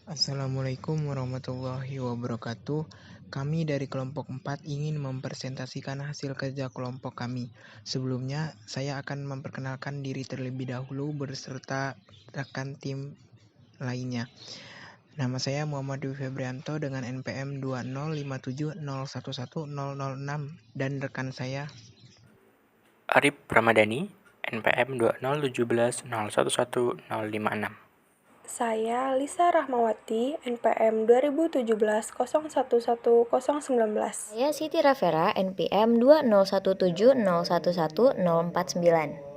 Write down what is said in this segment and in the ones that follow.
Assalamualaikum warahmatullahi wabarakatuh. Kami dari kelompok 4 ingin mempresentasikan hasil kerja kelompok kami. Sebelumnya, saya akan memperkenalkan diri terlebih dahulu beserta rekan tim lainnya. Nama saya Muhammad Dwi Febrianto dengan NPM 20570111006 dan rekan saya Arif Ramadhani, NPM 20170111056. Saya Lisa Rahmawati, NPM 2017 011019. Saya Siti Rafera, NPM 20170111049.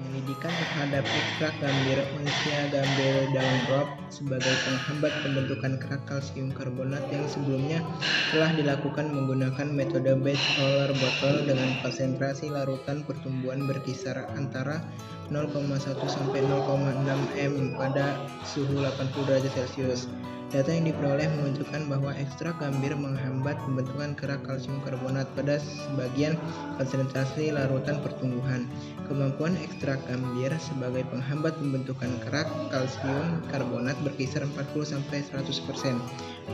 Penyelidikan terhadap ekstrak gambir Oencia gambir daun rob sebagai penghambat pembentukan kerak kalsium karbonat yang sebelumnya telah dilakukan menggunakan metode batch roller bottle dengan konsentrasi larutan pertumbuhan berkisar antara 0,1 sampai 0,6 m pada suhu 80 derajat Celcius. Data yang diperoleh menunjukkan bahwa ekstrak gambir menghambat pembentukan kerak kalsium karbonat pada sebagian konsentrasi larutan pertumbuhan. Kemampuan ekstrak gambir sebagai penghambat pembentukan kerak kalsium karbonat berkisar 40-100%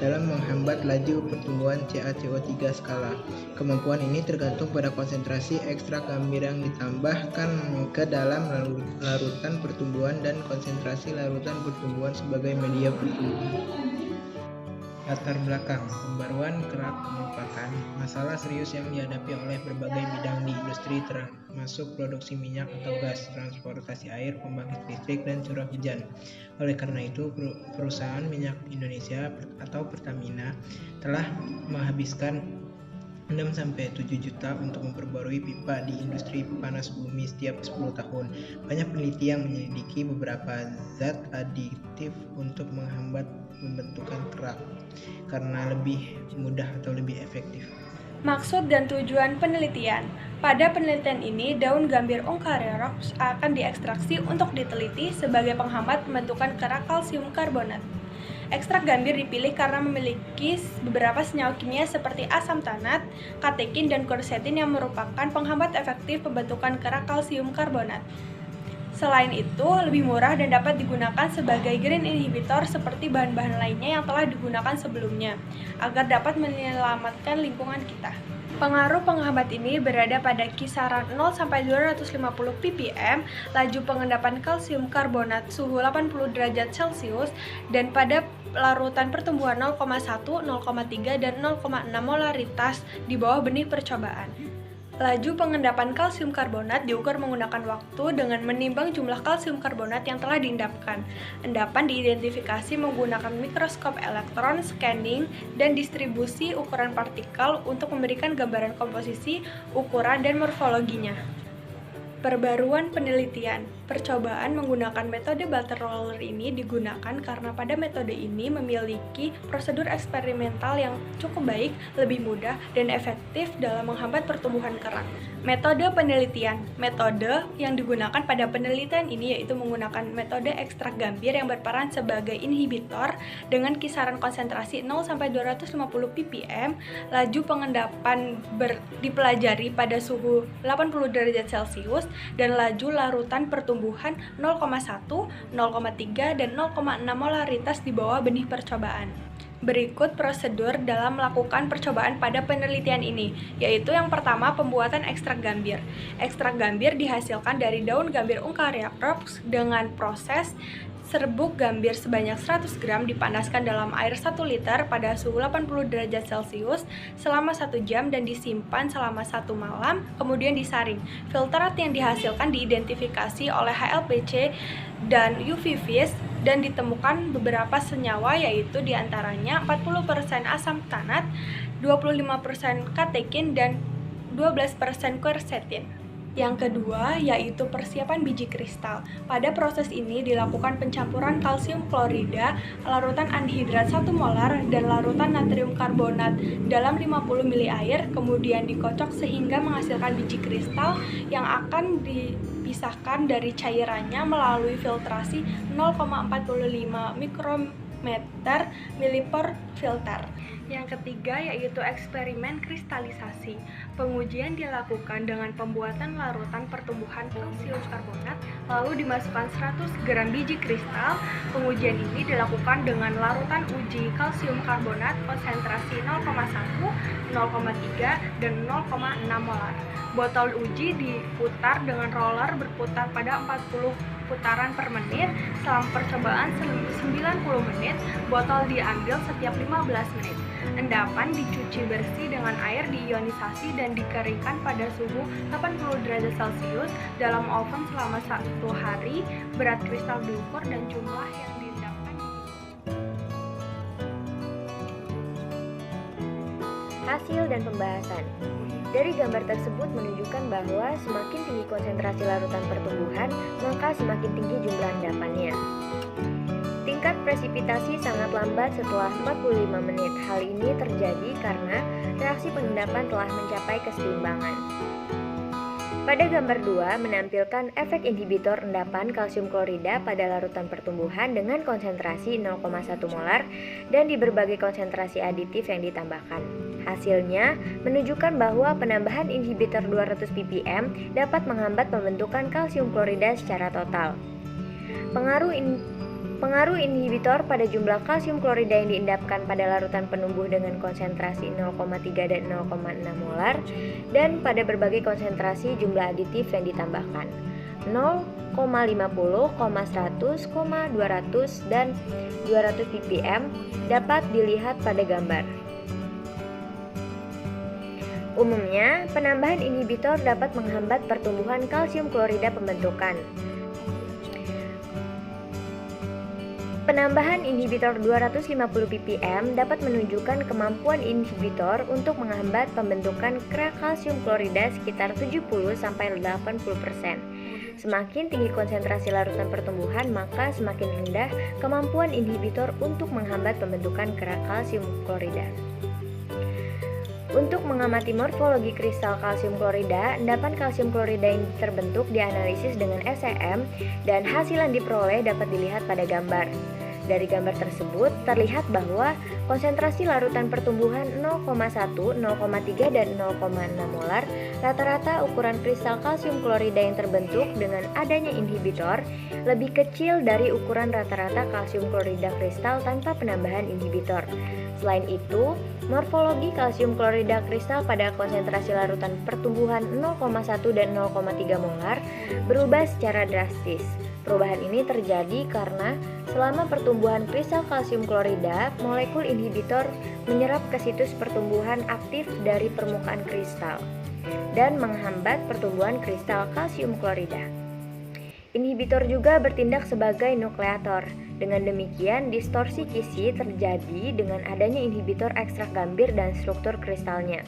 dalam menghambat laju pertumbuhan CaCO3 skala. Kemampuan ini tergantung pada konsentrasi ekstrak gambir yang ditambahkan ke dalam larutan pertumbuhan dan konsentrasi larutan pertumbuhan sebagai media pertumbuhan. Latar belakang pembaruan kerak merupakan masalah serius yang dihadapi oleh berbagai bidang di industri termasuk produksi minyak atau gas, transportasi air, pembangkit listrik, dan curah hujan. Oleh karena itu, perusahaan minyak Indonesia atau Pertamina telah menghabiskan 6-7 juta untuk memperbarui pipa di industri panas bumi setiap 10 tahun. Banyak peneliti yang menyelidiki beberapa zat aditif untuk menghambat pembentukan kerak karena lebih mudah atau lebih efektif. Maksud dan tujuan penelitian. Pada penelitian ini, daun gambir Oncarerops akan diekstraksi untuk diteliti sebagai penghambat pembentukan kerak kalsium karbonat. Ekstrak gambir dipilih karena memiliki beberapa senyawa kimia seperti asam tanat, katekin, dan quercetin yang merupakan penghambat efektif pembentukan kerak kalsium karbonat. Selain itu, lebih murah dan dapat digunakan sebagai green inhibitor seperti bahan-bahan lainnya yang telah digunakan sebelumnya, agar dapat menyelamatkan lingkungan kita. Pengaruh penghambat ini berada pada kisaran 0-250 ppm, laju pengendapan kalsium karbonat suhu 80 derajat Celcius, dan pada larutan pertumbuhan 0,1, 0,3, dan 0,6 molaritas di bawah benih percobaan. Laju pengendapan kalsium karbonat diukur menggunakan waktu dengan menimbang jumlah kalsium karbonat yang telah diendapkan. Endapan diidentifikasi menggunakan mikroskop elektron, scanning, dan distribusi ukuran partikel untuk memberikan gambaran komposisi, ukuran, dan morfologinya. Perbaruan penelitian. Percobaan menggunakan metode butter roller ini digunakan karena pada metode ini memiliki prosedur eksperimental yang cukup baik, lebih mudah, dan efektif dalam menghambat pertumbuhan kerak. Metode penelitian. Metode yang digunakan pada penelitian ini yaitu menggunakan metode ekstrak gambir yang berperan sebagai inhibitor dengan kisaran konsentrasi 0-250 ppm, laju pengendapan dipelajari pada suhu 80 derajat Celcius, dan laju larutan pertumbuhan 0,1, 0,3, dan 0,6 molaritas di bawah benih percobaan. Berikut prosedur dalam melakukan percobaan pada penelitian ini, yaitu yang pertama pembuatan ekstrak gambir. Ekstrak gambir dihasilkan dari daun gambir Oncarerops dengan proses serbuk gambir sebanyak 100 gram dipanaskan dalam air 1 liter pada suhu 80 derajat Celcius selama 1 jam dan disimpan selama 1 malam, kemudian disaring. Filterat yang dihasilkan diidentifikasi oleh HLPC dan UV-Vis dan ditemukan beberapa senyawa yaitu diantaranya 40% asam tanat, 25% katekin, dan 12% quercetin. Yang kedua, yaitu persiapan biji kristal. Pada proses ini dilakukan pencampuran kalsium klorida, larutan anhidrat 1 molar, dan larutan natrium karbonat dalam 50 ml air, kemudian dikocok sehingga menghasilkan biji kristal yang akan dipisahkan dari cairannya melalui filtrasi 0,45 mikrometer mili per filter. Yang ketiga yaitu eksperimen kristalisasi. Pengujian dilakukan dengan pembuatan larutan pertumbuhan kalsium karbonat lalu dimasukkan 100 gram biji kristal. Pengujian ini dilakukan dengan larutan uji kalsium karbonat konsentrasi 0,1, 0,3, dan 0,6 molar. Botol uji diputar dengan roller berputar pada 40 putaran per menit. Selama percobaan 90 menit, botol diambil setiap 15 menit. Endapan dicuci bersih dengan air diionisasi dan dikeringkan pada suhu 80 derajat Celcius dalam oven selama 1 hari. Berat kristal diukur dan jumlah yang diendapkan. Hasil dan pembahasan. Dari gambar tersebut menunjukkan bahwa semakin tinggi konsentrasi larutan pertumbuhan, maka semakin tinggi jumlah endapannya. Tingkat presipitasi sangat lambat setelah 45 menit. Hal ini terjadi karena reaksi pengendapan telah mencapai keseimbangan. Pada gambar 2 menampilkan efek inhibitor endapan kalsium klorida pada larutan pertumbuhan dengan konsentrasi 0,1 molar dan di berbagai konsentrasi aditif yang ditambahkan. Hasilnya menunjukkan bahwa penambahan inhibitor 200 ppm dapat menghambat pembentukan kalsium klorida secara total. Pengaruh inhibitor pada jumlah kalsium klorida yang diendapkan pada larutan penumbuh dengan konsentrasi 0,3 dan 0,6 molar dan pada berbagai konsentrasi jumlah aditif yang ditambahkan 0,50, 100, 200, dan 200 ppm dapat dilihat pada gambar. Umumnya, penambahan inhibitor dapat menghambat pertumbuhan kalsium klorida pembentukan. Penambahan inhibitor 250 ppm dapat menunjukkan kemampuan inhibitor untuk menghambat pembentukan kerak kalsium klorida sekitar 70-80%. Semakin tinggi konsentrasi larutan pertumbuhan, maka semakin rendah kemampuan inhibitor untuk menghambat pembentukan kerak kalsium klorida. Untuk mengamati morfologi kristal kalsium klorida, endapan kalsium klorida yang terbentuk dianalisis dengan SEM dan hasil yang diperoleh dapat dilihat pada gambar. Dari gambar tersebut terlihat bahwa konsentrasi larutan pertumbuhan 0,1, 0,3, dan 0,6 molar, rata-rata ukuran kristal kalsium klorida yang terbentuk dengan adanya inhibitor lebih kecil dari ukuran rata-rata kalsium klorida kristal tanpa penambahan inhibitor. Selain itu, morfologi kalsium klorida kristal pada konsentrasi larutan pertumbuhan 0,1 dan 0,3 molar berubah secara drastis. Perubahan ini terjadi karena selama pertumbuhan kristal kalsium klorida, molekul inhibitor menyerap ke situs pertumbuhan aktif dari permukaan kristal dan menghambat pertumbuhan kristal kalsium klorida. Inhibitor juga bertindak sebagai nukleator. Dengan demikian, distorsi kisi terjadi dengan adanya inhibitor ekstrak gambir dan struktur kristalnya.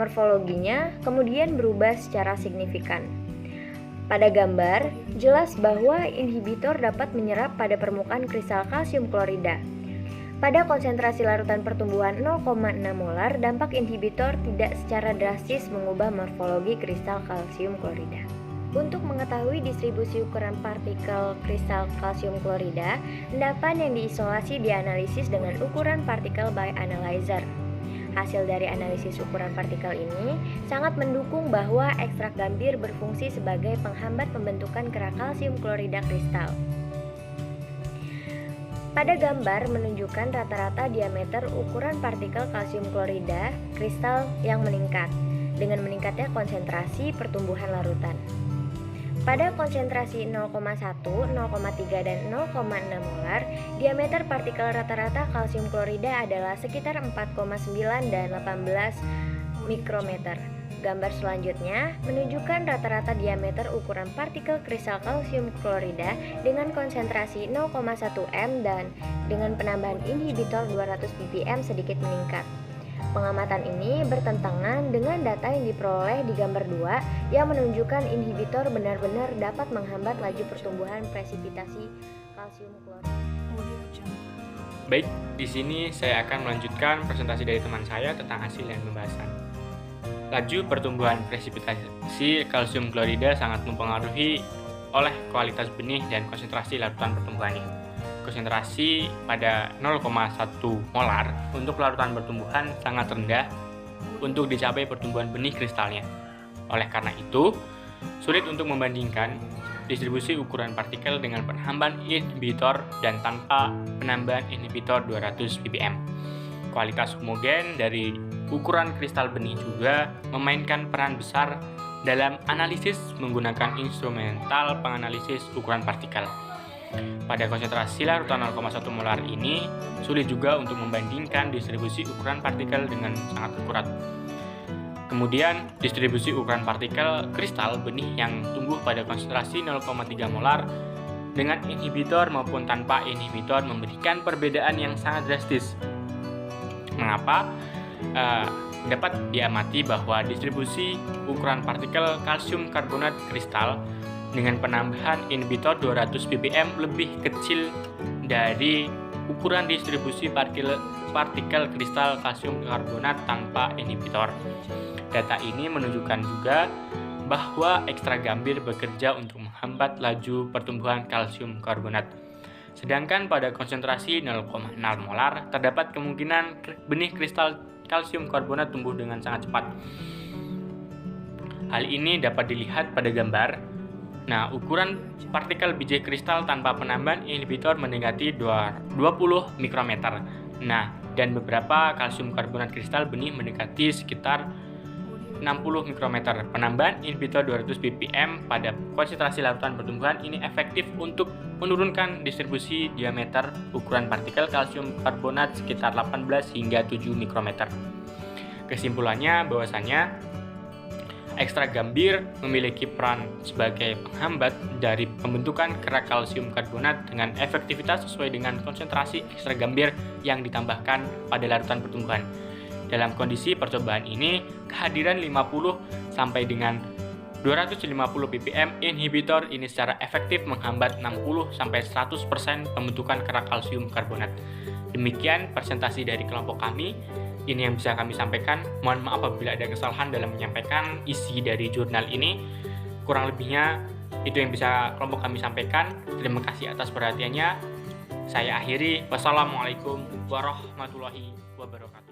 Morfologinya kemudian berubah secara signifikan. Pada gambar, jelas bahwa inhibitor dapat menyerap pada permukaan kristal kalsium klorida. Pada konsentrasi larutan pertumbuhan 0,6 molar, dampak inhibitor tidak secara drastis mengubah morfologi kristal kalsium klorida. Untuk mengetahui distribusi ukuran partikel kristal kalsium klorida, endapan yang diisolasi dianalisis dengan ukuran partikel by analyzer. Hasil dari analisis ukuran partikel ini sangat mendukung bahwa ekstrak gambir berfungsi sebagai penghambat pembentukan kerak kalsium klorida kristal. Pada gambar menunjukkan rata-rata diameter ukuran partikel kalsium klorida kristal yang meningkat dengan meningkatnya konsentrasi pertumbuhan larutan. Pada konsentrasi 0,1, 0,3, dan 0,6 molar, diameter partikel rata-rata kalsium klorida adalah sekitar 4,9 dan 18 mikrometer. Gambar selanjutnya menunjukkan rata-rata diameter ukuran partikel kristal kalsium klorida dengan konsentrasi 0,1 m dan dengan penambahan inhibitor 200 ppm sedikit meningkat. Pengamatan ini bertentangan dengan data yang diperoleh di gambar 2 yang menunjukkan inhibitor benar-benar dapat menghambat laju pertumbuhan presipitasi kalsium klorida. Baik, di sini saya akan melanjutkan presentasi dari teman saya tentang hasil dan pembahasan. Laju pertumbuhan presipitasi kalsium klorida sangat mempengaruhi oleh kualitas benih dan konsentrasi larutan pertumbuhannya. konsentrasi pada 0,1 molar untuk larutan pertumbuhan sangat rendah untuk dicapai pertumbuhan benih kristalnya. Oleh karena itu, sulit untuk membandingkan distribusi ukuran partikel dengan penambahan inhibitor dan tanpa penambahan inhibitor 200 ppm. Kualitas homogen dari ukuran kristal benih juga memainkan peran besar dalam analisis menggunakan instrumental penganalisis ukuran partikel. Pada konsentrasi larutan 0,1 molar ini, sulit juga untuk membandingkan distribusi ukuran partikel dengan sangat akurat. Kemudian, distribusi ukuran partikel kristal benih yang tumbuh pada konsentrasi 0,3 molar dengan inhibitor maupun tanpa inhibitor memberikan perbedaan yang sangat drastis. Mengapa? Dapat diamati bahwa distribusi ukuran partikel kalsium karbonat kristal dengan penambahan inhibitor 200 ppm lebih kecil dari ukuran distribusi partikel kristal kalsium karbonat tanpa inhibitor. Data ini menunjukkan juga bahwa ekstrak gambir bekerja untuk menghambat laju pertumbuhan kalsium karbonat. Sedangkan pada konsentrasi 0,0 molar terdapat kemungkinan benih kristal kalsium karbonat tumbuh dengan sangat cepat. Hal ini dapat dilihat pada gambar. Nah, ukuran partikel biji kristal tanpa penambahan inhibitor mendekati 20 mikrometer. Nah, dan beberapa kalsium karbonat kristal benih mendekati sekitar 60 mikrometer. Penambahan inhibitor 200 ppm pada konsentrasi larutan pertumbuhan ini efektif untuk menurunkan distribusi diameter ukuran partikel kalsium karbonat sekitar 18 hingga 7 mikrometer. Kesimpulannya bahwasanya ekstrak gambir memiliki peran sebagai penghambat dari pembentukan kerak kalsium karbonat dengan efektivitas sesuai dengan konsentrasi ekstrak gambir yang ditambahkan pada larutan pertumbuhan. Dalam kondisi percobaan ini, kehadiran 50 sampai dengan 250 ppm inhibitor ini secara efektif menghambat 60 sampai 100% pembentukan kerak kalsium karbonat. Demikian presentasi dari kelompok kami. Ini yang bisa kami sampaikan. Mohon maaf apabila ada kesalahan dalam menyampaikan isi dari jurnal ini. Kurang lebihnya itu yang bisa kelompok kami sampaikan. Terima kasih atas perhatiannya. Saya akhiri. Wassalamualaikum warahmatullahi wabarakatuh.